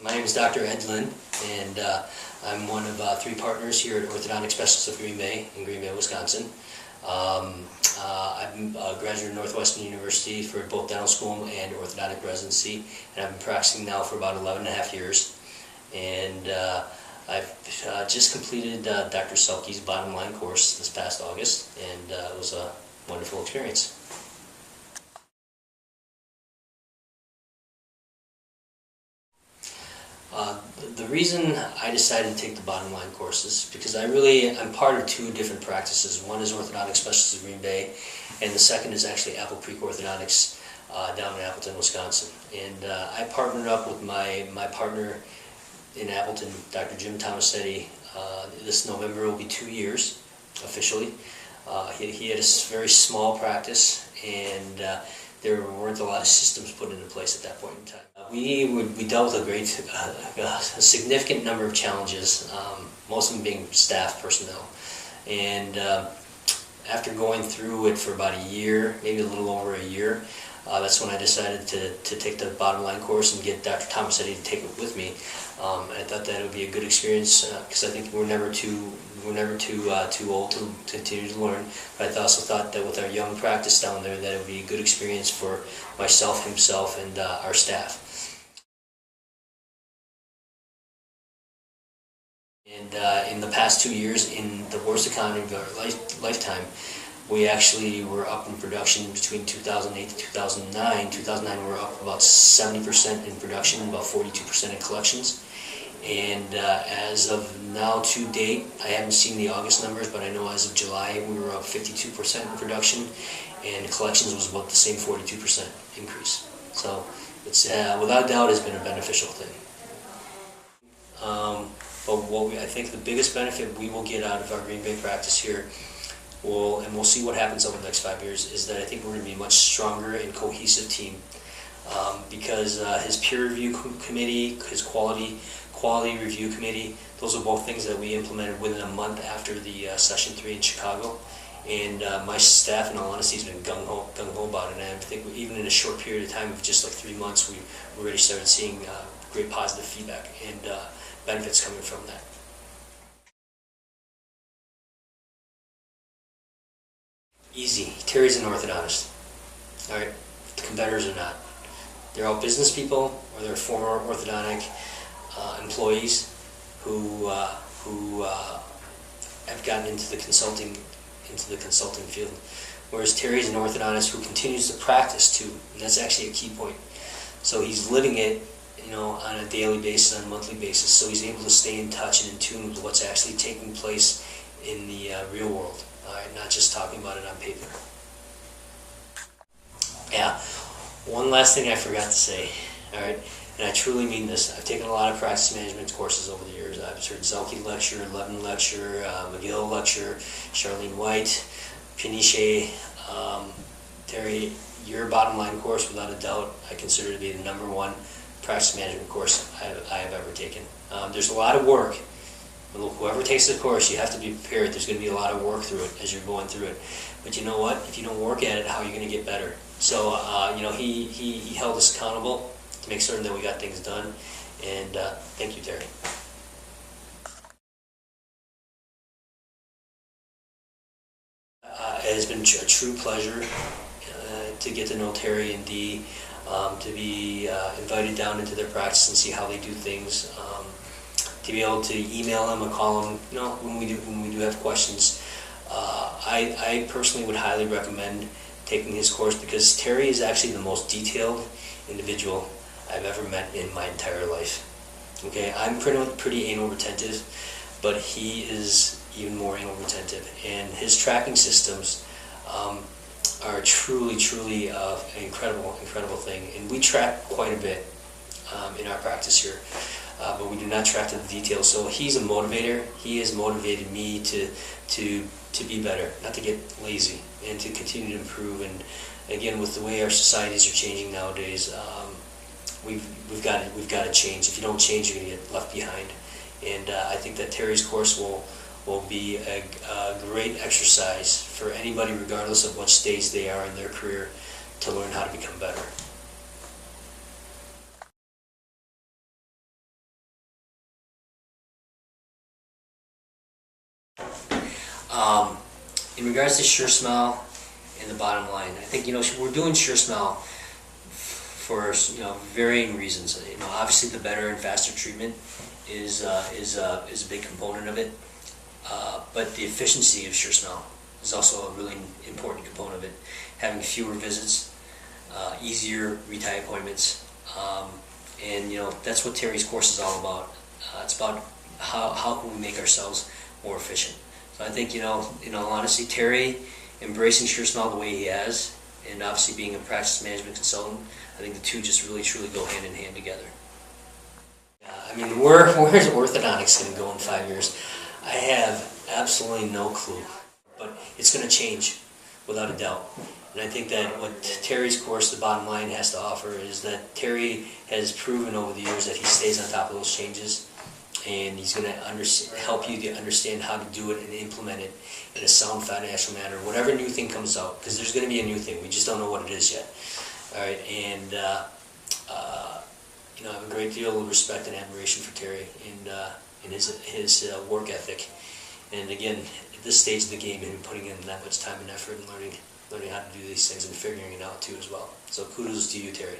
My name is Dr. Ed Lynn, and I'm one of three partners here at Orthodontic Specialists of Green Bay in Green Bay, Wisconsin. I'm a graduate of Northwestern University for both dental school and orthodontic residency, and I've been practicing now for about 11 and a half years. And I've just completed Dr. Selke's bottom line course this past August, and it was a wonderful experience. The reason I decided to take the bottom line course is because I'm part of two different practices. One is Orthodontic Specialists of Green Bay, and the second is actually Apple Creek Orthodontics down in Appleton, Wisconsin. And I partnered up with my partner in Appleton, Dr. Jim Tomasetti. This November will be 2 years officially. He had a very small practice, and there weren't a lot of systems put into place at that point in time. We dealt with a significant number of challenges, most of them being staff personnel. And after going through it for about a year, maybe a little over a year, that's when I decided to take the bottom line course and get Dr. Tomasetti to take it with me. I thought that it would be a good experience because I think we're never too old to continue to learn. But I also thought that with our young practice down there, that it would be a good experience for myself, himself, and our staff. And in the past 2 years, in the worst economy of our lifetime, we actually were up in production between 2008 to 2009. 2009 we were up about 70% in production, about 42% in collections. And as of now to date, I haven't seen the August numbers, but I know as of July we were up 52% in production, and collections was about the same 42% increase. So it's without doubt has been a beneficial thing. But I think the biggest benefit we will get out of our Green Bay practice here, and we'll see what happens over the next 5 years, is that I think we're going to be a much stronger and cohesive team. Because his peer review committee, his quality review committee, those are both things that we implemented within a month after the session 3 in Chicago. And my staff, in all honesty, has been gung-ho about it. And I think even in a short period of time of just like 3 months, we already started seeing great positive feedback and benefits coming from that. Easy. Terry's an orthodontist. All right, the competitors are not. They're all business people, or they're former orthodontic employees who have gotten into the consulting field. Whereas Terry's an orthodontist who continues to practice too, and that's actually a key point. So he's living it, on a daily basis, on a monthly basis. So he's able to stay in touch and in tune with what's actually taking place in the real world. All right, not just talking about it on paper. Yeah. One last thing I forgot to say, all right, and I truly mean this. I've taken a lot of practice management courses over the years. I've heard Zelke lecture, Levin lecture, McGill lecture, Charlene White, Piniche. Terry, your bottom line course, without a doubt, I consider to be the #1 practice management course I have ever taken. There's a lot of work. Whoever takes the course, you have to be prepared. There's going to be a lot of work through it as you're going through it. But you know what? If you don't work at it, how are you going to get better? So, he held us accountable to make certain that we got things done. And thank you, Terry. It has been a true pleasure to get to know Terry and Dee, to be invited down into their practice and see how they do things. To be able to email them or call them, when we do have questions. I personally would highly recommend taking his course because Terry is actually the most detailed individual I've ever met in my entire life. Okay, I'm pretty anal retentive, but he is even more anal retentive, and his tracking systems are truly an incredible thing. And we track quite a bit in our practice here. But we do not track to the details. So he's a motivator. He has motivated me to be better, not to get lazy, and to continue to improve. And again, with the way our societies are changing nowadays, we've got to change. If you don't change, you're going to get left behind. And I think that Terry's course will be a great exercise for anybody, regardless of what stage they are in their career, to learn how to become better. regards to SureSmile and the bottom line, I think, we're doing SureSmile for, varying reasons. Obviously the better and faster treatment is a big component of it, but the efficiency of SureSmile is also a really important component of it. Having fewer visits, easier retie appointments, and that's what Terry's course is all about. It's about how can we make ourselves more efficient. So I think, in all honesty, Terry embracing SureSmile the way he has, and obviously being a practice management consultant, I think the two just really truly go hand in hand together. Where's orthodontics going to go in 5 years? I have absolutely no clue, but it's going to change without a doubt. And I think that what Terry's course, the bottom line, has to offer is that Terry has proven over the years that he stays on top of those changes, and he's going to help you to understand how to do it and implement it in a sound financial manner, whatever new thing comes out, because there's going to be a new thing. We just don't know what it is yet. All right, and I have a great deal of respect and admiration for Terry and his work ethic. And again, at this stage of the game, and putting in that much time and effort and learning how to do these things and figuring it out too as well. So kudos to you, Terry.